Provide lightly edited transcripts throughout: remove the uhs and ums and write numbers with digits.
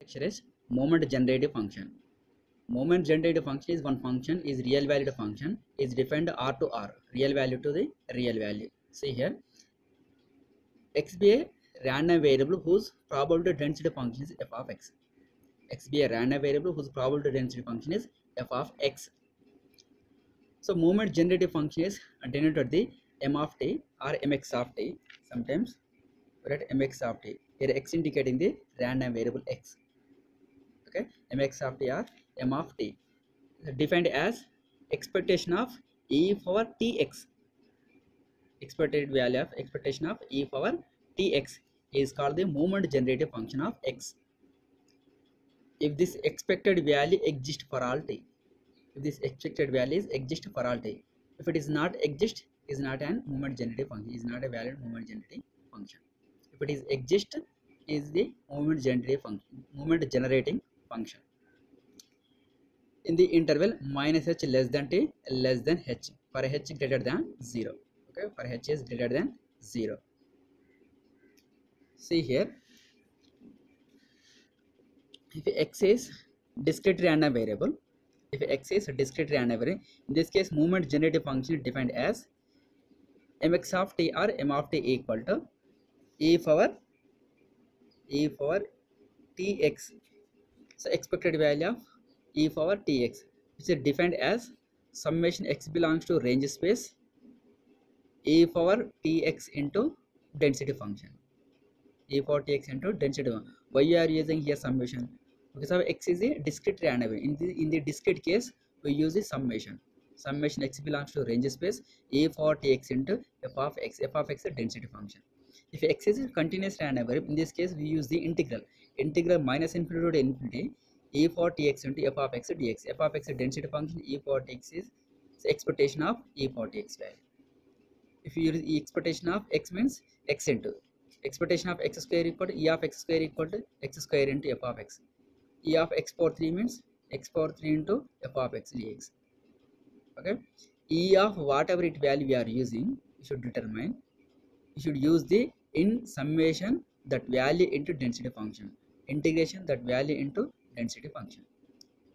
Lecture is moment generative function. Moment generative function is one function is real valued function is defined R to R, real value to the real value. See here, x be a random variable whose probability density function is f of x. X be a random variable whose probability density function is f of x. So moment generative function is denoted the m of t or mx of t. Sometimes we write mx of t. Here x indicating the random variable x. Okay, mx of t or m of t defined as expectation of e power tx. Expected value of expectation of e power tx is called the moment generative function of x. If this expected value exists for all t, if this expected value is exist for all t, if it is not exist, is not an moment generative function, is not a valid moment generating function. If it is exist, is the moment generative function, moment generating function. In the interval minus h less than t less than h, for h greater than 0. Okay, for h is greater than 0. See here, if x is discrete random variable, if x is discrete random variable, in this case moment generative function is defined as mx of t or m of t equal to e power tx. So expected value of e power tx, which is defined as summation x belongs to range space e power tx into density function, e power tx into density function. Why you are using here summation? Because of x is a discrete random. In the discrete case we use the summation x belongs to range space e power tx into f of x. F of x is a density function. If x is a continuous random variable, in this case we use the integral minus infinity to infinity e power tx into f of x dx. F of x is density function, e power tx is expectation of e power tx value. If you use e expectation of x means x into expectation of x square equal to e of x square equal to x square into f of x. E of x power 3 means x power 3 into f of x dx. Okay, e of whatever it value we are using, you should determine, you should use the in summation that value into density function, integration that value into density function.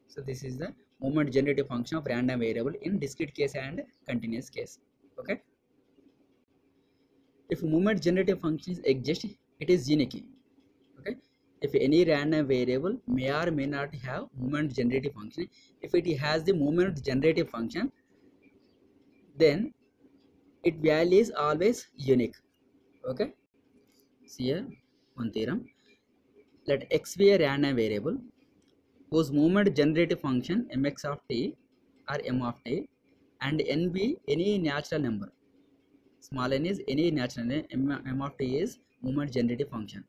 So this is the moment generative function of random variable in discrete case and continuous case. Okay, if moment generative functions exist, it is unique. Okay, if any random variable may or may not have moment generative function, if it has the moment generative function, then its value is always unique. Okay, see here one theorem. Let x be a random variable whose moment generative function mx of t or m of t and n be any natural number. Small n is any natural number, m of t is moment generative function.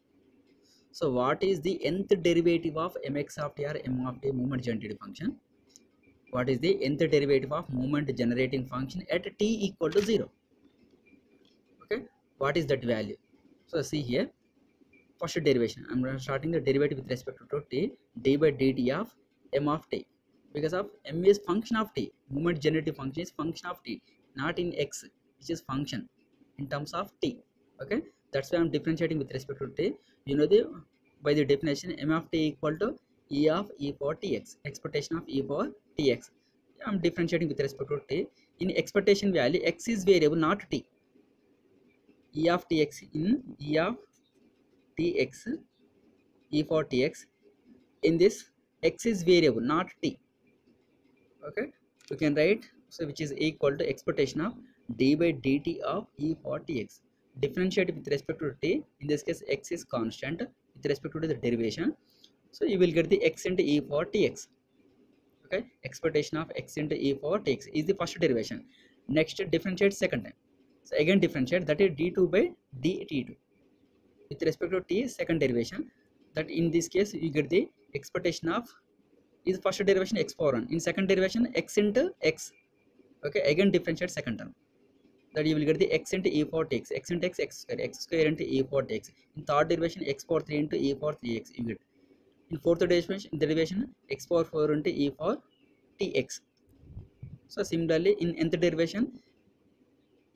So what is the nth derivative of mx of t or m of t moment generative function? What is the nth derivative of moment generating function at t equal to 0? Okay, what is that value? So see here, first derivation, I'm starting the derivative with respect to t, d by dt of m of t, because of m is function of t, moment generative function is function of t, not in x, which is function in terms of t. Okay, that's why I'm differentiating with respect to t. You know, the by the definition m of t equal to e of e power tx, expectation of e power tx. I'm differentiating with respect to t. In expectation value, x is variable, not t. E of tx in e of tx, e for tx, in this x is variable, not t. Okay, we can write, so which is equal to expectation of d by dt of e for tx. Differentiate with respect to t. In this case x is constant with respect to the derivation, so you will get the x into e for tx. Okay, expectation of x into e for tx is the first derivation. Next differentiate second time, so again differentiate, that is d2 by dt2 with respect to t, second derivation. That in this case you get the expectation of is first derivation x power 1, in second derivation x into x. Okay, again differentiate second term, that you will get the x into e power tx, x into x square into e power tx. In third derivation x power 3 into e power 3x you get. In fourth derivation x power 4 into e power tx. So similarly in nth derivation,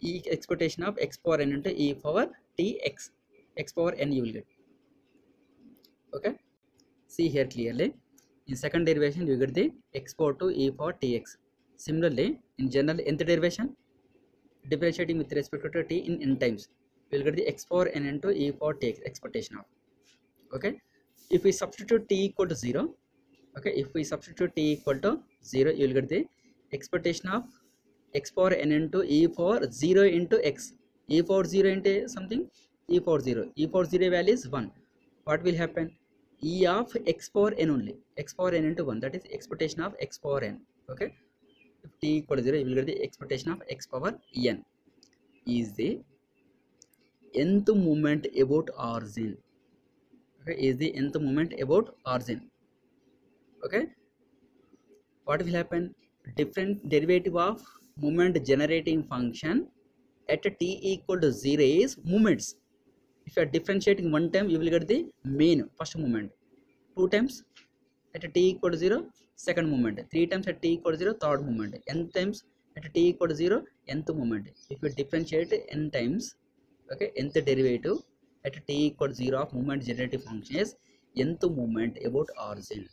e expectation of x power n into e power tx, x power n you will get. Okay, See here clearly, in second derivation you get the x power to e power tx. Similarly, in general nth derivation, differentiating with respect to t in n times, we will get the x power n into e power tx expectation of. Okay, if we substitute t equal to 0, okay, if we substitute t equal to 0, you will get the expectation of x power n into e power 0 into x. E power 0 into something, e power 0, e power 0 value is 1. What will happen? E of x power n only, x power n into 1, that is expectation of x power n. Okay, if t equal to 0, you will get the expectation of x power n is the nth moment about origin. Okay, is the nth moment about origin. Okay, what will happen? Different derivative of moment generating function at t equal to 0 is moments. If you are differentiating one time, you will get the main first moment. Two times at t equal to 0, second moment. Three times at t equal to 0, third moment. N times at t equal to 0, nth moment. If you differentiate n times, okay, nth derivative at t equal to 0 of moment generative function is nth moment about origin.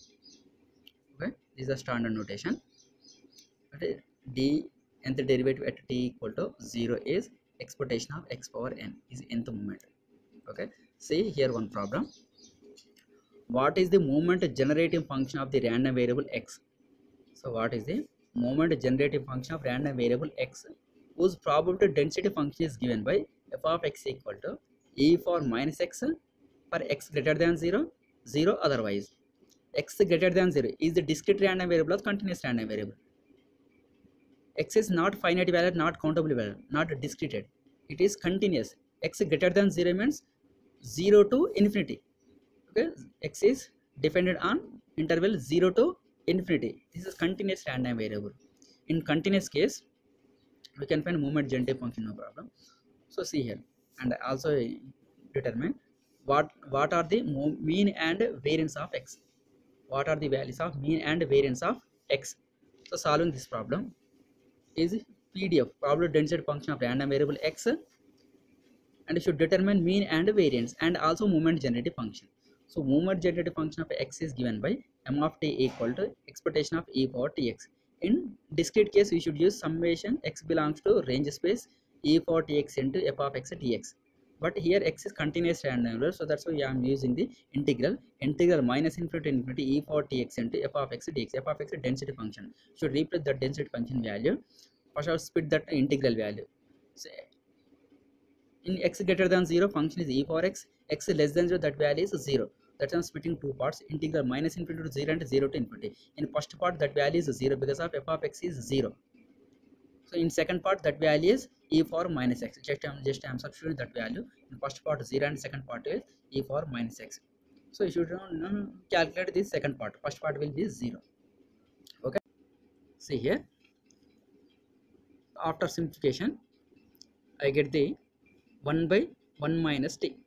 Okay, this is a standard notation. Okay, d nth derivative at t equal to 0 is expectation of x power n is nth moment. Okay, see here one problem. What is the moment generating function of the random variable x? So what is the moment generating function of random variable x whose probability density function is given by f of x equal to e for minus x for x greater than 0, 0 otherwise. X greater than 0 is the discrete random variable or continuous random variable. X is not finite value, not countable value, not discrete. It is continuous. X greater than 0 means 0 to infinity. Okay, x is dependent on interval 0 to infinity. This is continuous random variable. In continuous case, we can find moment generative function, no problem. So see here, and also determine what are the mean and variance of x. What are the values of mean and variance of x? So solving this problem is PDF, probability density function of random variable x, and should determine mean and variance and also moment generative function. So moment generative function of x is given by m of t equal to expectation of e power tx. In discrete case, we should use summation x belongs to range space e power tx into f of x dx. But here x is continuous random number, so that's why I am using the integral minus infinity to infinity e power tx into f of x dx. F of x density function should replace the density function value. First, I'll split that integral value. So, in x greater than 0, function is e power x. X less than 0, that value is 0. That's why I'm splitting two parts, integral minus infinity to 0 and 0 to infinity. In first part, that value is 0 because of f of x is 0. So in second part, that value is e power minus x. Just I'm substituting that value. In first part 0 and second part is e power minus x. So you should calculate this second part. First part will be 0. Okay. See here. After simplification, I get the 1 by 1 minus t.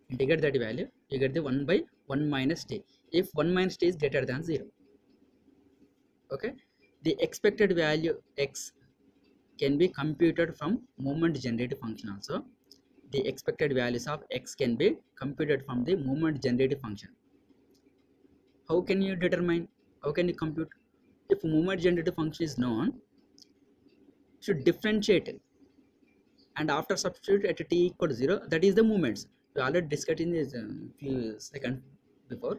Integrate that value, you get the 1 by 1 minus t. If 1 minus t is greater than 0. Okay. The expected value x can be computed from moment generative function also. The expected values of x can be computed from the moment generative function. How can you determine? How can you compute? If moment generative function is known, should differentiate and after substitute at t equal to 0, that is the moments. We already discussed in this few seconds before.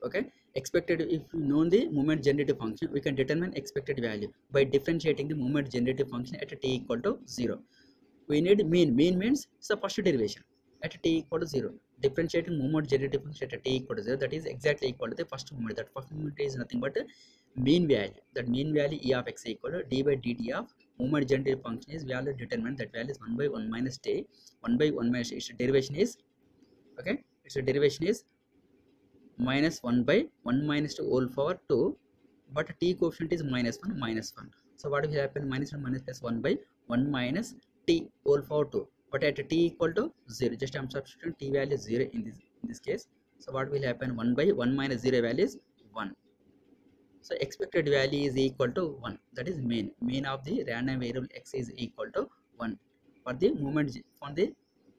Okay, expected, if you know the moment generative function, we can determine expected value by differentiating the moment generative function at t equal to 0. We need mean. Mean means it's the first derivation at t equal to 0. Differentiating moment generative function at t equal to 0, that is exactly equal to the first moment. That first moment is nothing but mean value. That mean value e of x equal to d by dt of moment generative function is, we already determined that value is 1 by 1 minus t. 1 by 1 minus its derivation is, okay, its derivation is minus 1 by 1 minus 2 whole power 2, but t coefficient is minus 1 minus 1. So what will happen? Minus 1 minus plus 1 by 1 minus t whole power 2, but at t equal to 0, just I am substituting t value 0 in this case. So what will happen? 1 by 1 minus 0 value is 1. So expected value is equal to 1. That is mean of the random variable x is equal to 1 for the moment, for the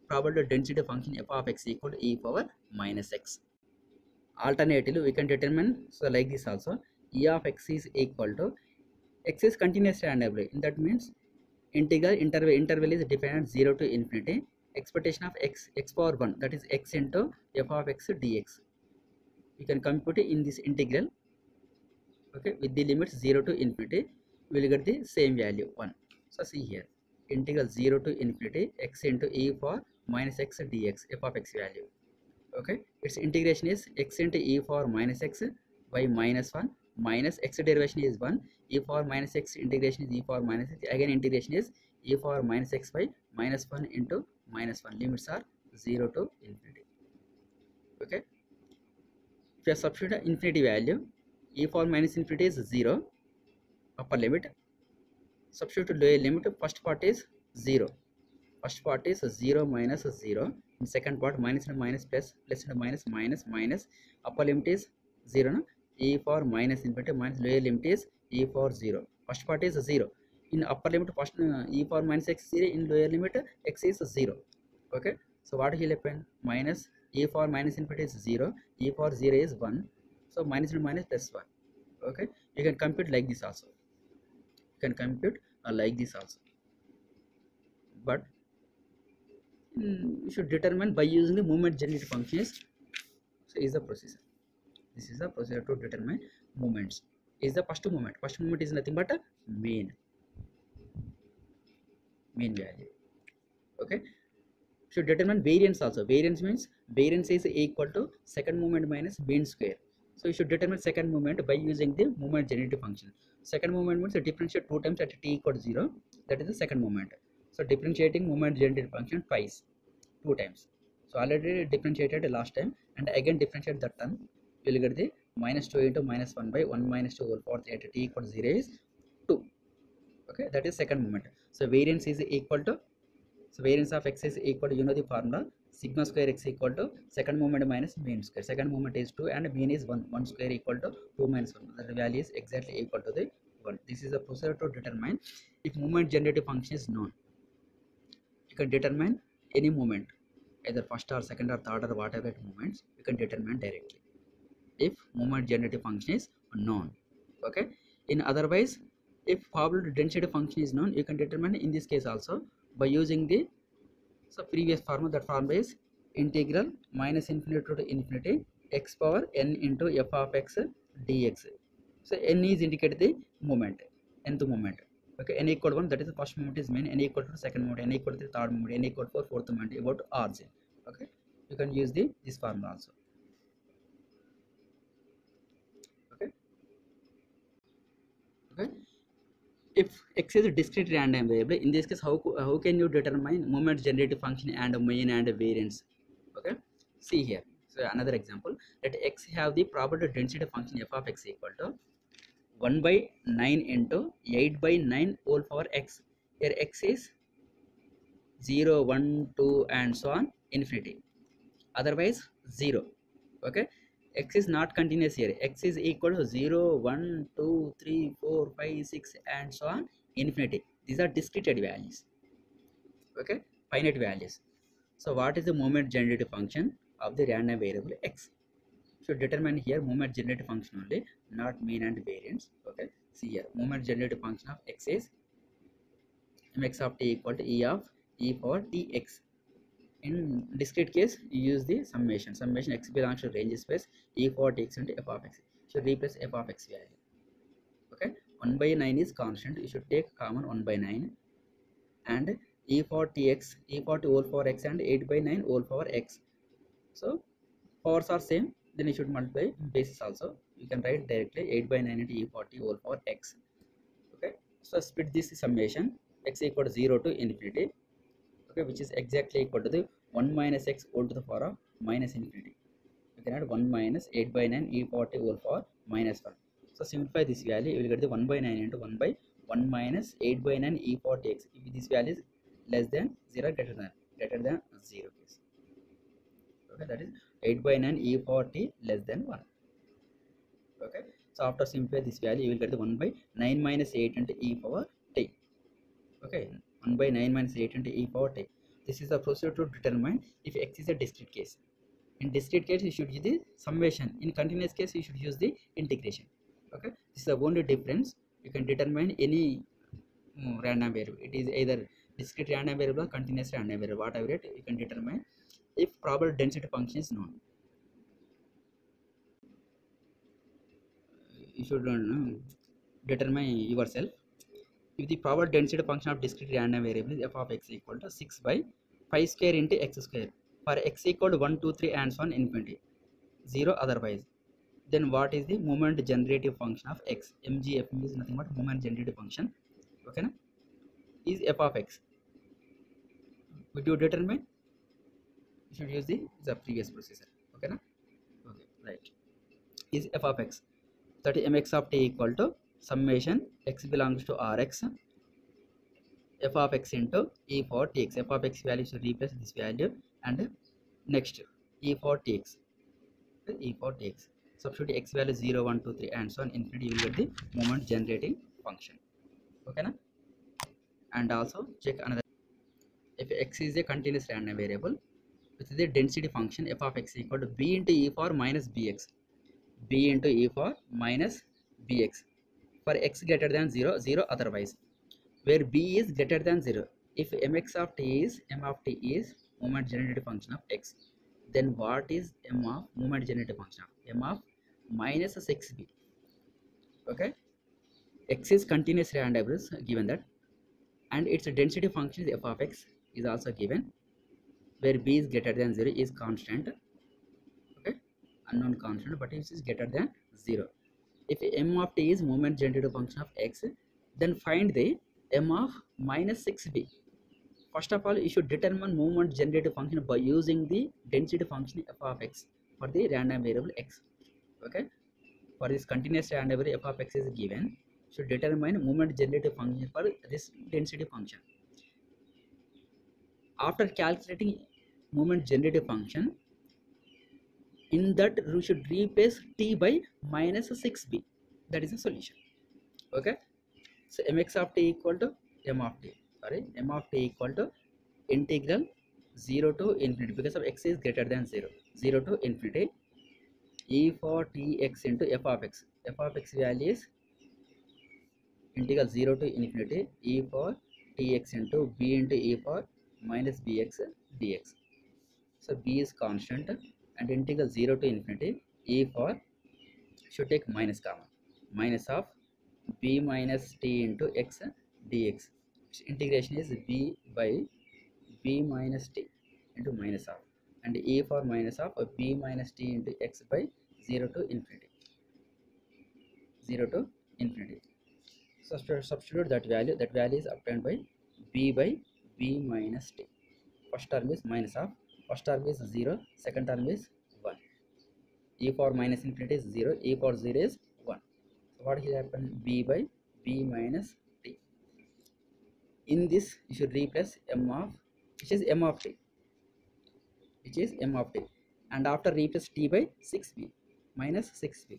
probability density function f of x equal to e power minus x. Alternatively, we can determine, so like this also, e of x is equal to, x is continuous randomly, that means integral interval is defined 0 to infinity, expectation of x power 1, that is x into f of x dx. You can compute it in this integral, okay, with the limits 0 to infinity, we will get the same value 1. So see here, integral 0 to infinity x into e for minus x dx, f of x value, okay, its integration is x into e power minus x by minus 1 minus x derivation is 1, e power minus x integration is e power minus x, again integration is e power minus x by minus 1 into minus 1, limits are 0 to infinity, okay. If you substitute the infinity value, e power minus infinity is 0 upper limit, substitute lower limit, first part is 0, first part is 0 minus 0, and second part minus and minus plus, plus and minus minus minus, upper limit is 0 no? E for minus infinity minus lower limit is e for 0, first part is 0, in upper limit first e for minus x 0, in lower limit x is 0, okay. So what will happen, minus e for minus infinity is 0, e for 0 is 1, so minus and minus plus 1, okay. You can compute like this also, you can compute like this also, but you should determine by using the moment generated functions. So is the procedure, this is the procedure to determine moments. Is the first moment, first moment is nothing but a mean value, okay. Should determine variance also, variance means variance is equal to second moment minus mean square. So you should determine second moment by using the moment generated function. Second moment means differentiate 2 times at t equal to 0, that is the second moment. So differentiating moment generated function twice, 2 times. So already differentiated last time, and again differentiate that term, you will get the minus 2 into minus 1 by 1 minus 2 whole power at t equal to 0 is 2, okay, that is second moment. So variance is equal to, so variance of x is equal to, you know the formula, sigma square x equal to second moment minus mean square, second moment is 2 and mean is 1, 1 square equal to 2 minus 1, the value is exactly equal to the 1. This is the procedure to determine if moment generated function is known. You can determine any moment, either first or second or third or whatever moments, you can determine directly if moment generated function is known, okay. In otherwise, if probability density function is known, you can determine in this case also by using the, so previous formula, that formula is integral minus infinity to infinity x power n into f of x dx. So n is indicated the moment, nth moment, okay. N equal to 1, that is the first moment is mean, n equal to second moment, n equal to the third moment, n equal to fourth moment, about origin, okay. You can use the this formula also, okay. Okay, if x is a discrete random variable, in this case how can you determine moment generated function and mean and variance, okay. See here, so another example, let x have the probability density function f of x equal to 1 by 9 into 8 by 9 whole power x. Here x is 0 1 2 and so on infinity, otherwise 0, okay. X is not continuous here, x is equal to 0 1 2 3 4 5 6 and so on infinity, these are discrete values, okay, finite values. So what is the moment generated function of the random variable x? So determine here moment generated function only, not mean and variance, okay. See here, moment generated function of x is mx of t equal to e of e power tx. In discrete case, you use the summation, x belongs to range space e power tx into f of x, should replace f of x value, okay. 1 by 9 is constant, you should take common 1 by 9, and e power tx, e power to whole power x, and 8 by 9 whole power x. So powers are same, then you should multiply bases also, you can write directly 8 by 9 into e power t whole power x, okay. So split this summation, x equal to 0 to infinity, okay, which is exactly equal to the 1 minus x whole to the power of minus infinity. You can add 1 minus 8 by 9 e power t whole power minus 1. So simplify this value, you will get the 1 by 9 into 1 by 1 minus 8 by 9 e power t x. If this value is less than 0, greater than 0 case, okay, that is 8 by 9 e power t less than 1, okay. So after simplify this value, you will get the 1 by 9 minus 8 into e power t, okay, 1 by 9 minus 8 into e power t. This is the procedure to determine if x is a discrete case. In discrete case, you should use the summation. In continuous case, you should use the integration. Okay, this is the only difference. You can determine any random variable. It is either discrete random variable or continuous random variable. Whatever it, you can determine if probable density function is known. You should determine yourself. If the probable density function of discrete random variable is f of x equal to 6 by pi square into x square for x equal to 1, 2, 3 and so on infinity, 0 otherwise, then what is the moment generative function of x? MGF is nothing but moment generative function. Okay, na? Is f of x. Would you determine? You should use the previous procedure. Okay, na? Okay, right. Is f of x, that is mx of t equal to summation x belongs to Rx f of x into e for tx. F of x value should replace this value, and next e for tx. E for tx. Substitute x value 0, 1, 2, 3 and so on infinity, you will get the moment generating function. Okay, na? And also check another. If x is a continuous random variable with the density function f of x equal to b into e for minus bx. B into e for minus bx for x greater than 0, 0 otherwise, where b is greater than 0. If mx of t is moment generative function of x, then what is m of moment generative function of m of minus 6b. Okay, x is continuous random variables given that, and its density function is f of x is also given, where b is greater than 0 is constant. Okay, unknown constant, but it is greater than 0. If m of t is moment generative function of x, then find the m of minus 6b. First of all, you should determine moment generative function by using the density function f of x for the random variable x. Okay, for this continuous random variable f of x is given, should determine moment generative function for this density function. After calculating moment generative function, in that we should replace t by minus 6b. That is the solution. Okay, so mx of t equal to m of t equal to integral 0 to infinity, because of x is greater than 0, 0 to infinity e for tx into f of x. F of x value is integral 0 to infinity e for tx into b into e for minus bx dx. So b is constant, and integral 0 to infinity e for, should take minus comma, minus of b minus t into x dx. Integration is b by b minus t into minus of, and e for minus of b minus t into x by 0 to infinity, 0 to infinity. So substitute that value is obtained by b by b minus t. First term is minus of, first term is 0, second term is 1. E for minus infinity is 0, e for 0 is 1. So what will happen? B by b minus t. In this you should replace m of, which is m of t, and after replace t by 6b minus 6b.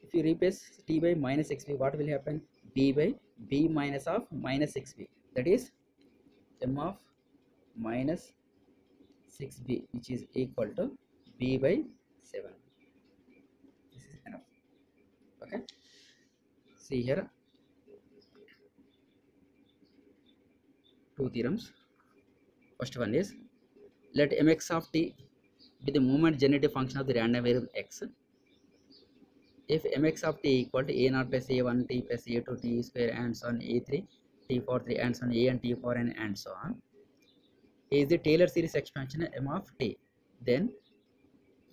If you replace t by minus 6b, what will happen? B by b minus of minus 6b, that is m of minus 6b, which is equal to b by 7. This is enough. Okay, see here two theorems. First one is, let mx of t be the moment generative function of the random variable x. If mx of t equal to a0 plus a1 t plus a2 t square and so on, a3 t for 3 and so on, a and t for n and so on, is the Taylor series expansion m of t, then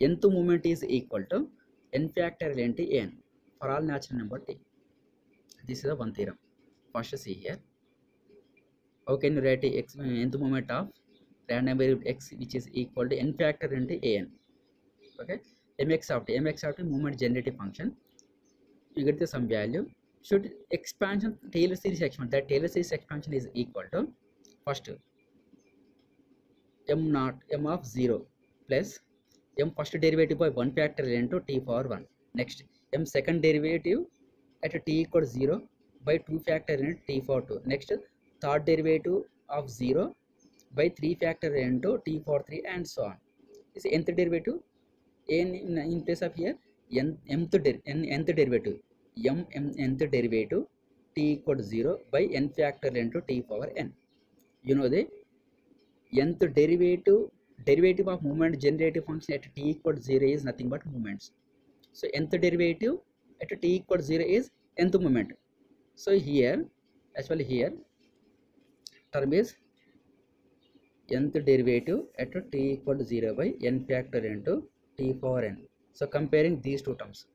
nth moment is equal to n factorial into n for all natural number t. This is the one theorem. First see here, how can you write x nth moment of random variable x, which is equal to n factor into an. Okay, mx of t moment generative function, you get the some value. Should expansion Taylor series expansion, that Taylor series expansion is equal to first m of 0 plus m first derivative by 1 factorial into t power 1. Next m second derivative at t equal 0 by 2 factorial into t power 2. Next third derivative of 0 by 3 factorial into t power 3 and so on. This is nth derivative in place of here nth derivative nth derivative t equal to 0 by n factorial into t power n. You know the nth derivative of moment generative function at t equal to 0 is nothing but moments. So nth derivative at t equal to 0 is nth moment. So here actually here term is nth derivative at t equal to 0 by n factorial into t power n. So comparing these two terms,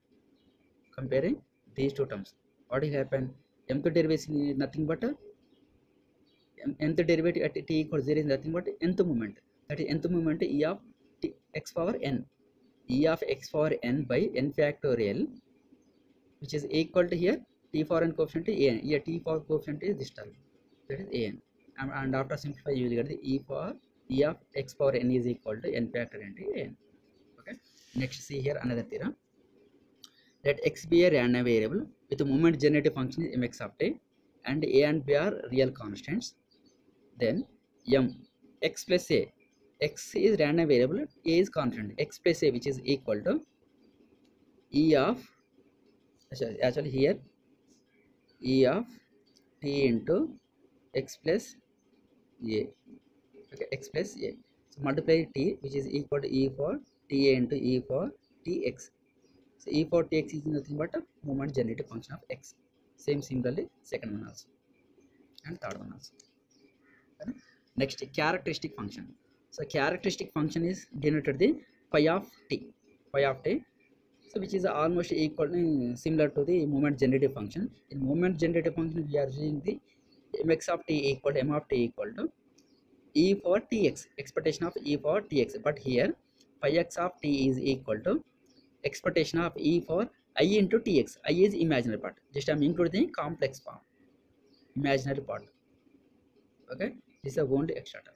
what will happen? Nth derivation is nothing but nth derivative at t equal to 0 is nothing but nth moment. That is nth moment e of x power n, e of x power n by n factorial, which is equal to here t power n coefficient is an. Here t power coefficient is this term, that is an. And after simplify you will get the e of x power n is equal to n factorial into an. Okay. Next, see here another theorem. Let x be a random variable with a moment generative function is mx of t and a and b are real constants. Then m x plus a, x is random variable, a is constant, x plus a which is equal to e of actually here e of t into x plus a. Okay, x plus a. So multiply t which is equal to e for ta into e for tx. So e for tx is nothing but a moment generative function of x. Same similarly second one also and third one also. Okay. Next, characteristic function. So characteristic function is denoted the phi of t, so which is almost equal similar to the moment generative function. In moment generative function we are using the mx of t equal to m of t equal to e for tx, expectation of e for tx, but here phi x of t is equal to expectation of e for I into tx. I is imaginary part, just I am including the complex form, imaginary part. Okay, this is only extra term,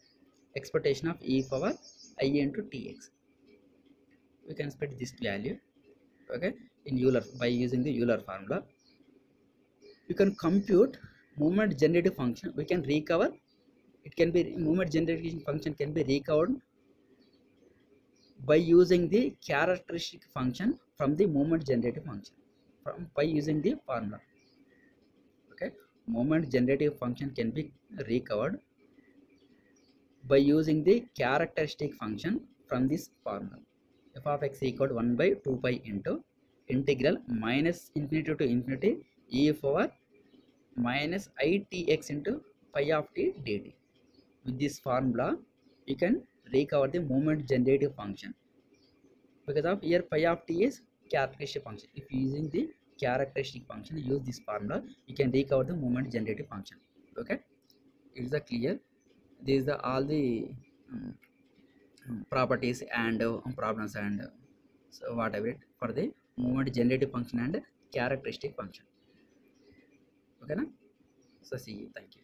expectation of e power I into tx. We can split this value, okay, in Euler by using the Euler formula. You can compute moment generative function. We can recover, it can be moment generative function can be recovered by using the characteristic function from the moment generative function by using the formula. Okay, moment generative function can be recovered by using the characteristic function from this formula. F of x equal to 1 by 2 pi into integral minus infinity to infinity e power minus itx into pi of t dt. With this formula you can recover the moment generative function, because of here pi of t is characteristic function. If using the characteristic function, use this formula, you can recover the moment generative function. Okay, it is clear. These are all the properties and problems and so whatever it for the moment generative function and characteristic function. Okay na? So see you, thank you.